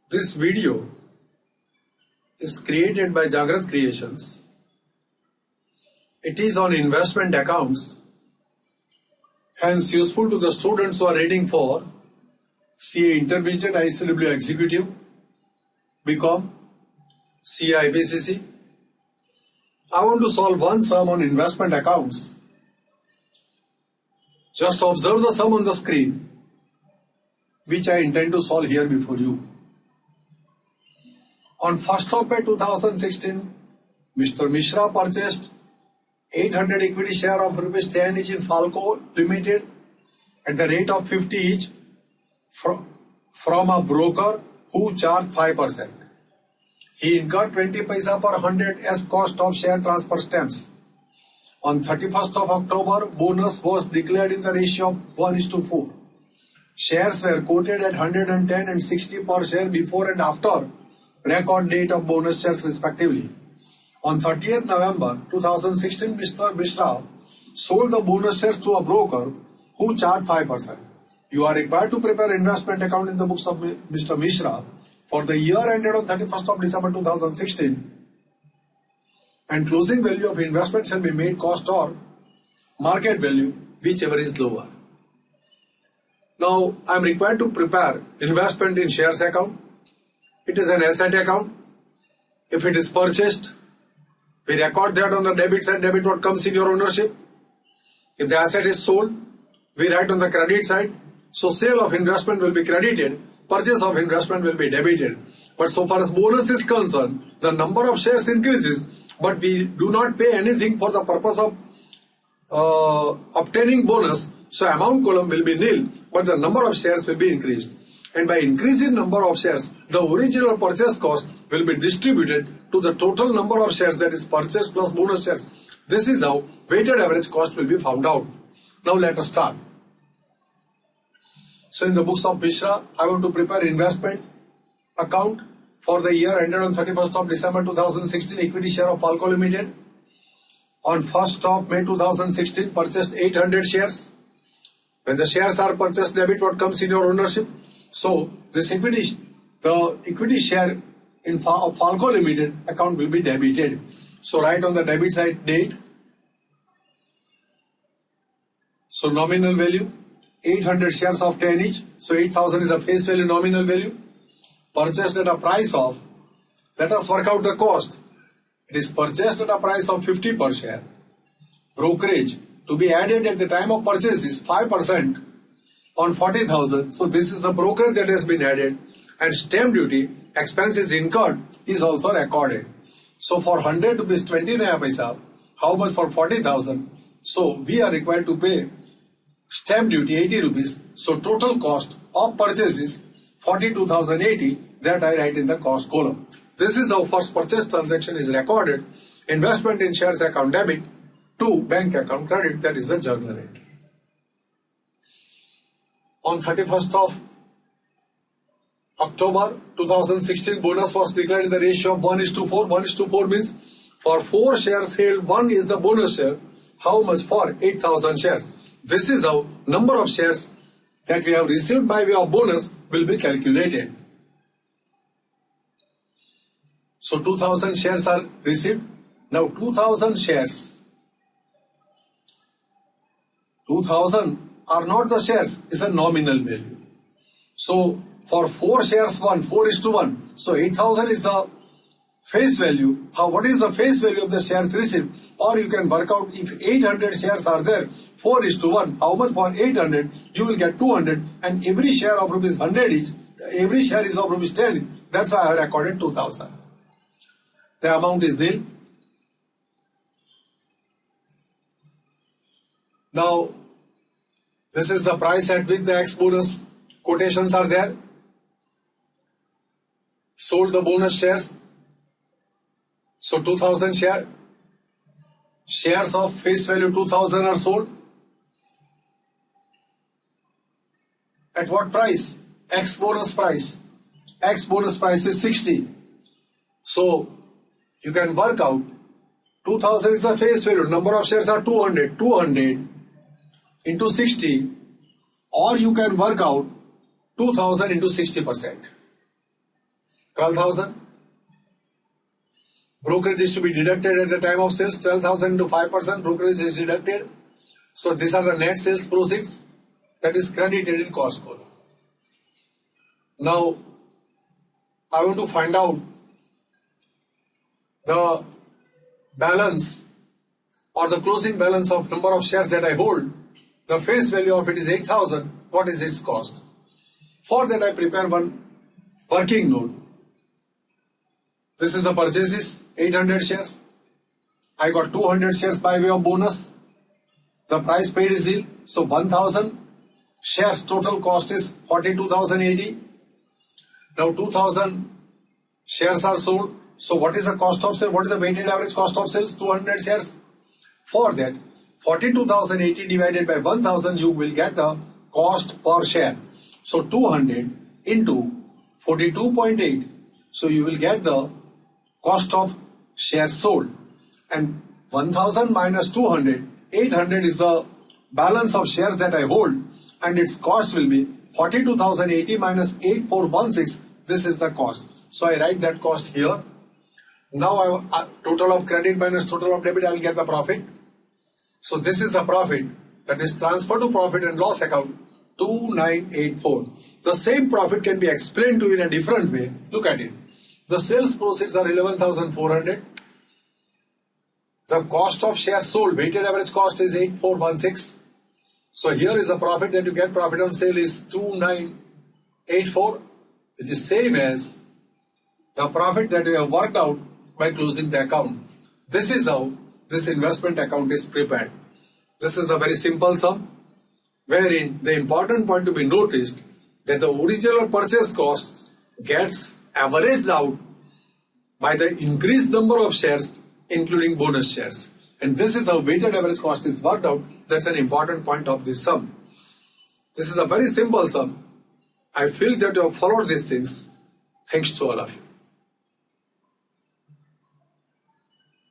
This video is created by Jagrat Creations. It is on investment accounts, hence useful to the students who are reading for CA Intermediate, ICWAI Executive, BCom, CA-IPCC. I want to solve one sum on investment accounts. Just observe the sum on the screen, which I intend to solve here before you. On 1st of May 2016, Mr. Mishra purchased 800 equity share of rupees 10 each in Falco Limited at the rate of 50 each from a broker who charged 5%. He incurred 20 paisa per 100 as cost of share transfer stamps. On 31st of October, bonus was declared in the ratio of 1:4. Shares were quoted at 110 and 60 per share before and after record date of bonus shares respectively. On 30th November 2016, Mr. Mishra sold the bonus shares to a broker who charged 5%. You are required to prepare investment account in the books of Mr. Mishra for the year ended on 31st of December 2016, and closing value of investment shall be made cost or market value, whichever is lower. Now, I am required to prepare investment in shares account. It is an asset account. If it is purchased, we record that on the debit side, debit what comes in your ownership. If the asset is sold, we write on the credit side. So sale of investment will be credited, purchase of investment will be debited. But so far as bonus is concerned, the number of shares increases, but we do not pay anything for the purpose of obtaining bonus. So amount column will be nil, but the number of shares will be increased. And by increasing number of shares, the original purchase cost will be distributed to the total number of shares, that is purchase plus bonus shares. This is how weighted average cost will be found out. Now let us start. So in the books of Mishra, I want to prepare investment account for the year ended on 31st of December 2016, equity share of Falco Limited. On 1st of May 2016, purchased 800 shares. When the shares are purchased, debit what comes in your ownership. So this equity, the equity share in Falco Limited account will be debited. So write on the debit side date. So nominal value 800 shares of 10 each. So 8,000 is a face value, nominal value. Purchased at a price of, let us work out the cost. It is purchased at a price of 50 per share. Brokerage to be added at the time of purchase is 5% on 40,000. So this is the brokerage that has been added, and stamp duty expenses incurred is also recorded. So for 100 rupees 29 paisa, how much for 40,000? So we are required to pay stamp duty 80 rupees. So total cost of purchase is 42,080, that I write in the cost column. This is how first purchase transaction is recorded. Investment in shares account debit to bank account credit, that is the journal rate. On 31st of October 2016, bonus was declared in the ratio of 1:4. 1:4 means for 4 shares held, 1 is the bonus share. How much for 8,000 shares? This is how number of shares that we have received by way of bonus will be calculated. So 2,000 shares are received. Now 2,000 shares. 2,000 are not the shares, is a nominal value. So for 4 shares 1, 4:1. So 8,000 is the face value. What is the face value of the shares received? Or you can work out, if 800 shares are there, 4:1. How much for 800? You will get 200, and every share of rupees 100 each. Every share is of rupees 10. That's why I have recorded 2,000. The amount is nil. Now, this is the price at which the X bonus quotations are there. Sold the bonus shares. So 2,000 shares of face value 2,000 are sold. At what price? X bonus price. X bonus price is 60. So you can work out 2,000 is the face value. Number of shares are 200. 200 into 60, or you can work out 2,000 into 60%. 12,000. Brokerage is to be deducted at the time of sales. 12,000 into 5%. Brokerage is deducted. So these are the net sales proceeds that is credited in cost column. Now, I want to find out the balance or the closing balance of number of shares that I hold. The face value of it is 8,000. What is its cost? For that I prepare one working note. This is the purchases, 800 shares. I got 200 shares by way of bonus. The price paid is nil. So 1,000 shares total cost is 42,080. Now 2,000 shares are sold. So what is the cost of sale? What is the weighted average cost of sales? 200 shares. For that, 42,080 divided by 1,000, you will get the cost per share. So 200 into 42.8. So you will get the cost of shares sold. And 1,000 minus 200, 800 is the balance of shares that I hold. And its cost will be 42,080 minus 8416. This is the cost. So I write that cost here. Now total of credit minus total of debit, I will get the profit. So this is the profit that is transferred to profit and loss account, 2984. The same profit can be explained to you in a different way. Look at it. The sales proceeds are 11,400. The cost of shares sold, weighted average cost is 8416. So here is the profit that you get. Profit on sale is 2984, which is same as the profit that you have worked out by closing the account. This is how this investment account is prepared. This is a very simple sum, wherein the important point to be noticed that the original purchase costs gets averaged out by the increased number of shares, including bonus shares. And this is how weighted average cost is worked out. That's an important point of this sum. This is a very simple sum. I feel that you have followed these things. Thanks to all of you.